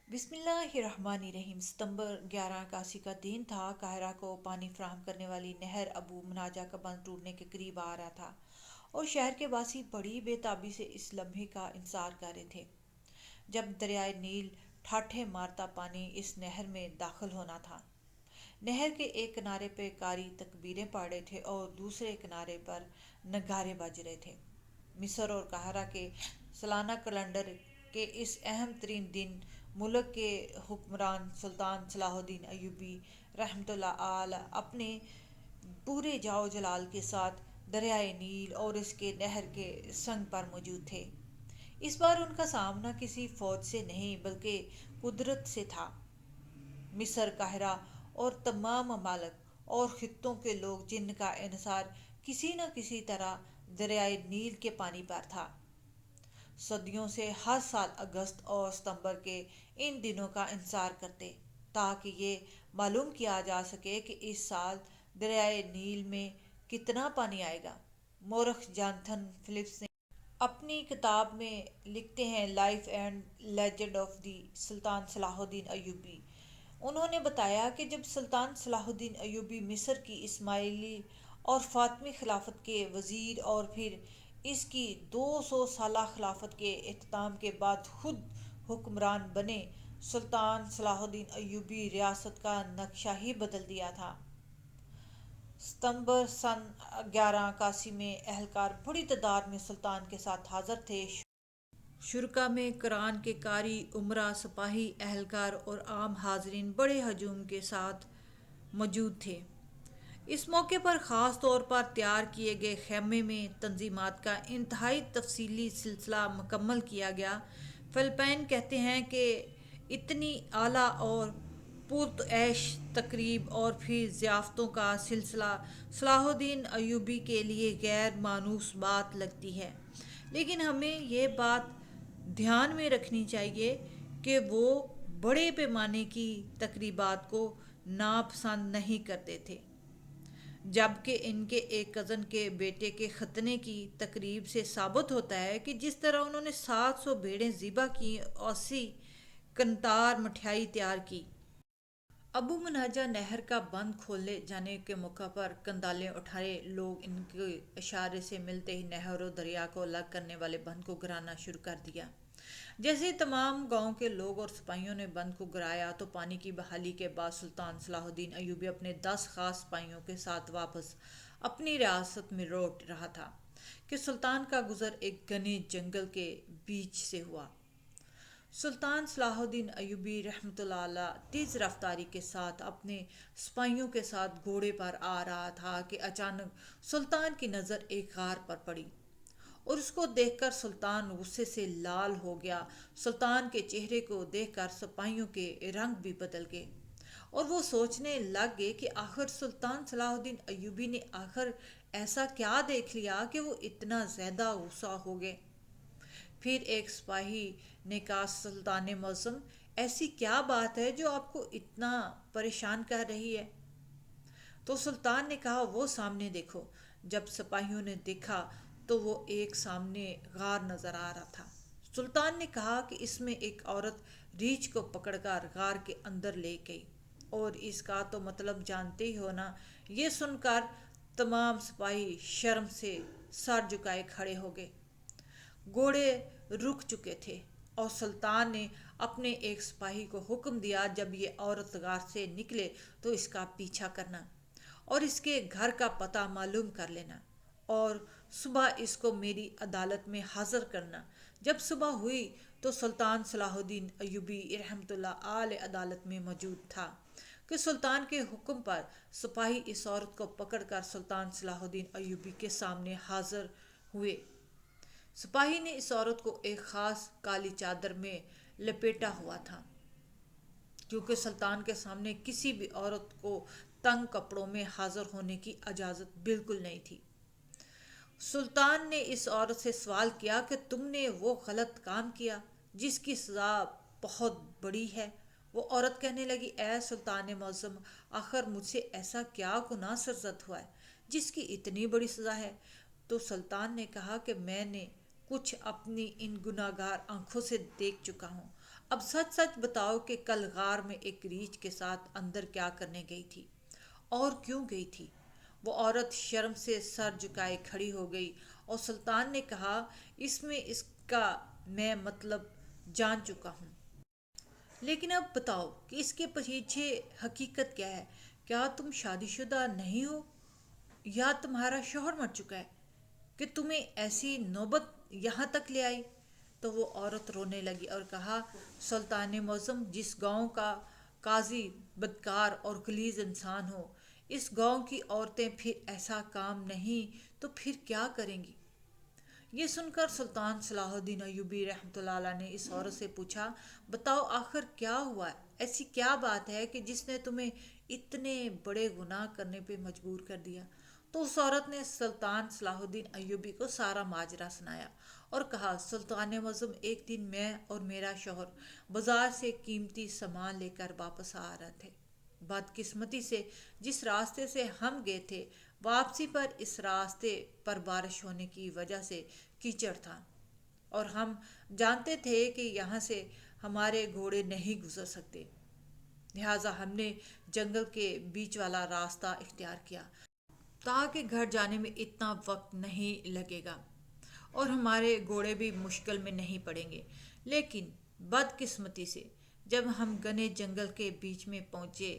بسم اللہ الرحمن الرحیم۔ ستمبر 11 کا دن تھا۔ قاہرہ کو پانی فراہم کرنے والی نہر ابو مناجہ کا بند ٹوٹنے کے قریب آ رہا تھا اور شہر کے باسی بڑی بے تابی سے اس لمحے کا انتظار کر رہے تھے جب دریائے نیل ٹھاٹھے مارتا پانی اس نہر میں داخل ہونا تھا۔ نہر کے ایک کنارے پہ قاری تکبیریں پڑھ رہے تھے اور دوسرے کنارے پر نگارے بج رہے تھے۔ مصر اور قاہرہ کے سالانہ کیلنڈر کے اس اہم ترین دن ملک کے حکمران سلطان صلاح الدین ایوبی رحمۃ اللہ علیہ اپنے پورے جاؤ جلال کے ساتھ دریائے نیل اور اس کے نہر کے سنگ پر موجود تھے۔ اس بار ان کا سامنا کسی فوج سے نہیں بلکہ قدرت سے تھا۔ مصر، قاہرہ اور تمام ممالک اور خطوں کے لوگ جن کا انحصار کسی نہ کسی طرح دریائے نیل کے پانی پر تھا، صدیوں سے ہر سال اگست اور ستمبر کے ان دنوں کا انتظار کرتے تاکہ یہ معلوم کیا جا سکے کہ اس سال دریائے نیل میں کتنا پانی آئے گا۔ مورخ جانتھن فلپس نے اپنی کتاب میں لکھتے ہیں life and legend of the Sultan Salahuddin Ayubi, انہوں نے بتایا کہ جب سلطان صلاح الدین ایوبی مصر کی اسماعیلی اور فاطمی خلافت کے وزیر اور پھر اس کی 200 سالہ خلافت کے اختتام کے بعد خود حکمران بنے، سلطان صلاح الدین ایوبی ریاست کا نقشہ ہی بدل دیا تھا۔ ستمبر سن 1181 میں اہلکار بڑی تعداد میں سلطان کے ساتھ حاضر تھے۔ شرکا میں قرآن کے قاری، امراء، سپاہی، اہلکار اور عام حاضرین بڑے ہجوم کے ساتھ موجود تھے۔ اس موقع پر خاص طور پر تیار کیے گئے خیمے میں تنظیمات کا انتہائی تفصیلی سلسلہ مکمل کیا گیا۔ فلپائن کہتے ہیں کہ اتنی اعلیٰ اور پرتعیش تقریب اور پھر ضیافتوں کا سلسلہ صلاح الدین ایوبی کے لیے غیر مانوس بات لگتی ہے، لیکن ہمیں یہ بات دھیان میں رکھنی چاہیے کہ وہ بڑے پیمانے کی تقریبات کو ناپسند نہیں کرتے تھے، جبکہ ان کے ایک کزن کے بیٹے کے ختنے کی تقریب سے ثابت ہوتا ہے کہ جس طرح انہوں نے 700 بھیڑیں ذبح کی، 80 کنتار مٹھائی تیار کی۔ ابو مناجہ نہر کا بند کھولے جانے کے موقع پر کندالیں اٹھائے لوگ ان کے اشارے سے ملتے ہی نہر و دریا کو الگ کرنے والے بند کو گرانا شروع کر دیا۔ جیسے ہی تمام گاؤں کے لوگ اور سپاہیوں نے بند کو گرایا تو پانی کی بحالی کے بعد سلطان صلاح الدین ایوبی اپنے 10 خاص سپاہیوں کے ساتھ واپس اپنی ریاست میں لوٹ رہا تھا کہ سلطان کا گزر ایک گھنے جنگل کے بیچ سے ہوا۔ سلطان صلاح الدین ایوبی رحمۃ اللہ علیہ تیز رفتاری کے ساتھ اپنے سپاہیوں کے ساتھ گھوڑے پر آ رہا تھا کہ اچانک سلطان کی نظر ایک غار پر پڑی اور اس کو دیکھ کر سلطان غصے سے لال ہو گیا۔ سلطان کے چہرے کو دیکھ کر سپاہیوں کے رنگ بھی بدل گئے اور وہ سوچنے لگ گئے کہ آخر سلطان صلاح الدین ایوبی نے آخر ایسا کیا دیکھ لیا کہ وہ اتنا زیادہ غصہ ہو گئے۔ پھر ایک سپاہی نے کہا، سلطان معظم، ایسی کیا بات ہے جو آپ کو اتنا پریشان کر رہی ہے؟ تو سلطان نے کہا، وہ سامنے دیکھو۔ جب سپاہیوں نے دیکھا تو وہ ایک سامنے غار نظر آ رہا تھا۔ سلطان نے کہا کہ اس میں ایک عورت ریچھ کو پکڑ کر غار کے اندر لے گئی، اور اس کا تو مطلب جانتے ہی ہو نا۔ یہ سن کر تمام سپاہی شرم سے سر جھکائے کھڑے ہو گئے۔ گھوڑے رک چکے تھے اور سلطان نے اپنے ایک سپاہی کو حکم دیا، جب یہ عورت غار سے نکلے تو اس کا پیچھا کرنا اور اس کے گھر کا پتہ معلوم کر لینا، اور صبح اس کو میری عدالت میں حاضر کرنا۔ جب صبح ہوئی تو سلطان صلاح الدین ایوبی رحمۃ اللہ علیہ عدالت میں موجود تھا کہ سلطان کے حکم پر سپاہی اس عورت کو پکڑ کر سلطان صلاح الدین ایوبی کے سامنے حاضر ہوئے۔ سپاہی نے اس عورت کو ایک خاص کالی چادر میں لپیٹا ہوا تھا، کیونکہ سلطان کے سامنے کسی بھی عورت کو تنگ کپڑوں میں حاضر ہونے کی اجازت بالکل نہیں تھی۔ سلطان نے اس عورت سے سوال کیا کہ تم نے وہ غلط کام کیا جس کی سزا بہت بڑی ہے۔ وہ عورت کہنے لگی، اے سلطان معظم، آخر مجھ سے ایسا کیا گناہ سرزد ہوا ہے جس کی اتنی بڑی سزا ہے؟ تو سلطان نے کہا کہ میں نے کچھ اپنی ان گناہگار آنکھوں سے دیکھ چکا ہوں۔ اب سچ سچ بتاؤ کہ کل غار میں ایک ریچھ کے ساتھ اندر کیا کرنے گئی تھی اور کیوں گئی تھی؟ وہ عورت شرم سے سر جھکائے کھڑی ہو گئی اور سلطان نے کہا، اس کا میں مطلب جان چکا ہوں، لیکن اب بتاؤ کہ اس کے پیچھے حقیقت کیا ہے؟ کیا تم شادی شدہ نہیں ہو یا تمہارا شوہر مر چکا ہے کہ تمہیں ایسی نوبت یہاں تک لے آئی؟ تو وہ عورت رونے لگی اور کہا، سلطان معظم، جس گاؤں کا قاضی بدکار اور غلیظ انسان ہو، اس گاؤں کی عورتیں پھر ایسا کام نہیں تو پھر کیا کریں گی؟ یہ سن کر سلطان صلاح الدین ایوبی رحمۃ اللہ علیہ نے اس عورت سے پوچھا، بتاؤ آخر کیا ہوا ہے؟ ایسی کیا بات ہے کہ جس نے تمہیں اتنے بڑے گناہ کرنے پہ مجبور کر دیا؟ تو اس عورت نے سلطان صلاح الدین ایوبی کو سارا ماجرا سنایا اور کہا، سلطان معظم، ایک دن میں اور میرا شوہر بازار سے قیمتی سامان لے کر واپس آ رہے تھے۔ بدقسمتی سے جس راستے سے ہم گئے تھے، واپسی پر اس راستے پر بارش ہونے کی وجہ سے کیچڑ تھا اور ہم جانتے تھے کہ یہاں سے ہمارے گھوڑے نہیں گزر سکتے، لہٰذا ہم نے جنگل کے بیچ والا راستہ اختیار کیا تاکہ گھر جانے میں اتنا وقت نہیں لگے گا اور ہمارے گھوڑے بھی مشکل میں نہیں پڑیں گے۔ لیکن بدقسمتی سے جب ہم گھنے جنگل کے بیچ میں پہنچے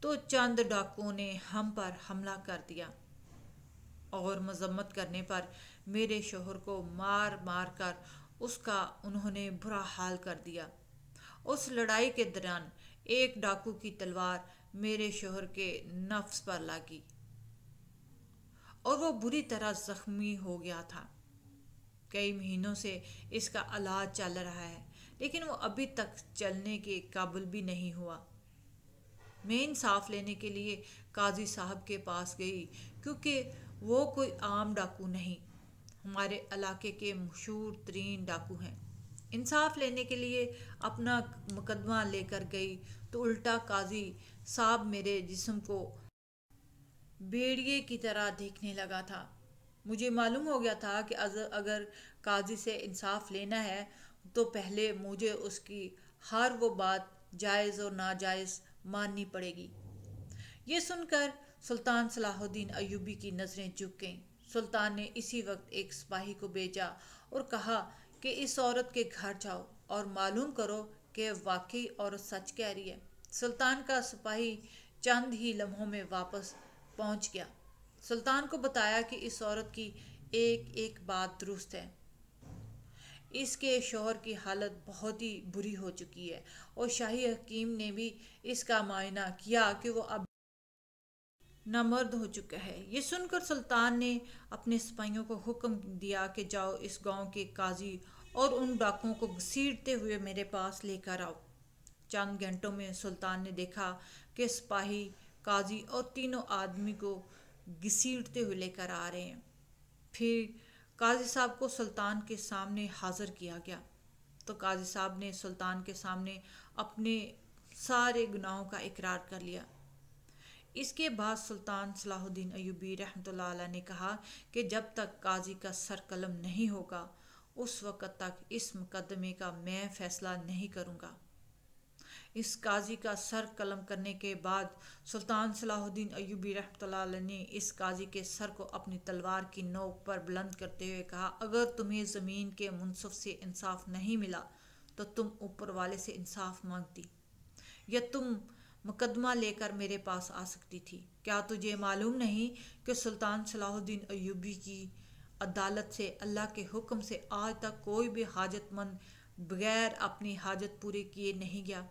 تو چند ڈاکوؤں نے ہم پر حملہ کر دیا اور مذمت کرنے پر میرے شوہر کو مار مار کر اس کا انہوں نے برا حال کر دیا۔ اس لڑائی کے دوران ایک ڈاکو کی تلوار میرے شوہر کے نفس پر لگی اور وہ بری طرح زخمی ہو گیا تھا۔ کئی مہینوں سے اس کا علاج چل رہا ہے، لیکن وہ ابھی تک چلنے کے قابل بھی نہیں ہوا۔ میں انصاف لینے کے لیے قاضی صاحب کے پاس گئی، کیونکہ وہ کوئی عام ڈاکو نہیں، ہمارے علاقے کے مشہور ترین ڈاکو ہیں۔ انصاف لینے کے لیے اپنا مقدمہ لے کر گئی تو الٹا قاضی صاحب میرے جسم کو بھیڑیے کی طرح دیکھنے لگا تھا۔ مجھے معلوم ہو گیا تھا کہ اگر قاضی سے انصاف لینا ہے تو پہلے مجھے اس کی ہر وہ بات جائز اور ناجائز ماننی پڑے گی۔ یہ سن کر سلطان صلاح الدین ایوبی کی نظریں جھک گئیں۔ سلطان نے اسی وقت ایک سپاہی کو بھیجا اور کہا کہ اس عورت کے گھر جاؤ اور معلوم کرو کہ واقعی عورت سچ کہہ رہی ہے۔ سلطان کا سپاہی چند ہی لمحوں میں واپس پہنچ گیا۔ سلطان کو بتایا کہ اس عورت کی ایک ایک بات درست ہے، اس کے شوہر کی حالت بہت ہی بری ہو چکی ہے اور شاہی حکیم نے بھی اس کا معائنہ کیا کہ وہ اب نامرد ہو چکا ہے۔ یہ سن کر سلطان نے اپنے سپاہیوں کو حکم دیا کہ جاؤ اس گاؤں کے قاضی اور ان ڈاکوؤں کو گھسیٹتے ہوئے میرے پاس لے کر آؤ۔ چند گھنٹوں میں سلطان نے دیکھا کہ سپاہی، قاضی اور تینوں آدمی کو گھسیٹتے ہوئے لے کر آ رہے ہیں۔ پھر قاضی صاحب کو سلطان کے سامنے حاضر کیا گیا تو قاضی صاحب نے سلطان کے سامنے اپنے سارے گناہوں کا اقرار کر لیا۔ اس کے بعد سلطان صلاح الدین ایوبی رحمۃ اللہ علیہ نے کہا کہ جب تک قاضی کا سر قلم نہیں ہوگا اس وقت تک اس مقدمے کا میں فیصلہ نہیں کروں گا۔ اس قاضی کا سر قلم کرنے کے بعد سلطان صلاح الدین ایوبی رحمۃ اللہ علیہ نے اس قاضی کے سر کو اپنی تلوار کی نوک پر بلند کرتے ہوئے کہا، اگر تمہیں زمین کے منصف سے انصاف نہیں ملا تو تم اوپر والے سے انصاف مانگتی یا تم مقدمہ لے کر میرے پاس آ سکتی تھی۔ کیا تجھے معلوم نہیں کہ سلطان صلاح الدین ایوبی کی عدالت سے، اللہ کے حکم سے آج تک کوئی بھی حاجت مند بغیر اپنی حاجت پوری کیے نہیں گیا؟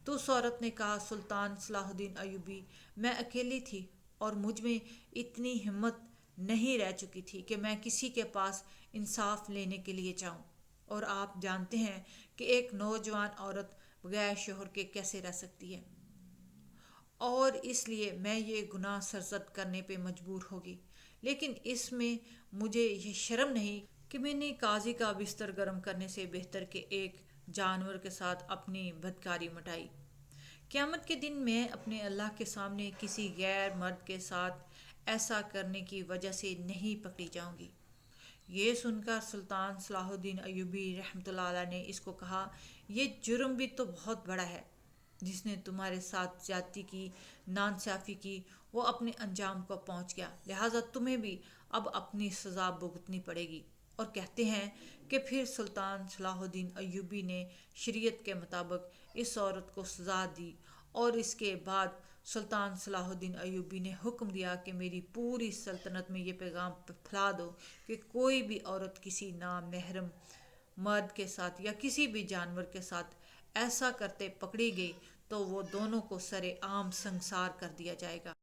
تو اس عورت نے کہا، سلطان صلاح الدین ایوبی، میں اکیلی تھی اور مجھ میں اتنی ہمت نہیں رہ چکی تھی کہ میں کسی کے پاس انصاف لینے کے لیے جاؤں، اور آپ جانتے ہیں کہ ایک نوجوان عورت بغیر شوہر کے کیسے رہ سکتی ہے، اور اس لیے میں یہ گناہ سرزد کرنے پہ مجبور ہوگی۔ لیکن اس میں مجھے یہ شرم نہیں کہ میں نے قاضی کا بستر گرم کرنے سے بہتر کہ ایک جانور کے ساتھ اپنی بدکاری مٹائی۔ قیامت کے دن میں اپنے اللہ کے سامنے کسی غیر مرد کے ساتھ ایسا کرنے کی وجہ سے نہیں پکڑی جاؤں گی۔ یہ سن کر سلطان صلاح الدین ایوبی رحمۃ اللہ علیہ نے اس کو کہا، یہ جرم بھی تو بہت بڑا ہے۔ جس نے تمہارے ساتھ زیادتی کی، ناانصافی کی، وہ اپنے انجام کو پہنچ گیا، لہٰذا تمہیں بھی اب اپنی سزا بھگتنی پڑے گی۔ اور کہتے ہیں کہ پھر سلطان صلاح الدین ایوبی نے شریعت کے مطابق اس عورت کو سزا دی، اور اس کے بعد سلطان صلاح الدین ایوبی نے حکم دیا کہ میری پوری سلطنت میں یہ پیغام پھیلا دو کہ کوئی بھی عورت کسی نامحرم مرد کے ساتھ یا کسی بھی جانور کے ساتھ ایسا کرتے پکڑی گئی تو وہ دونوں کو سرے عام سنسار کر دیا جائے گا۔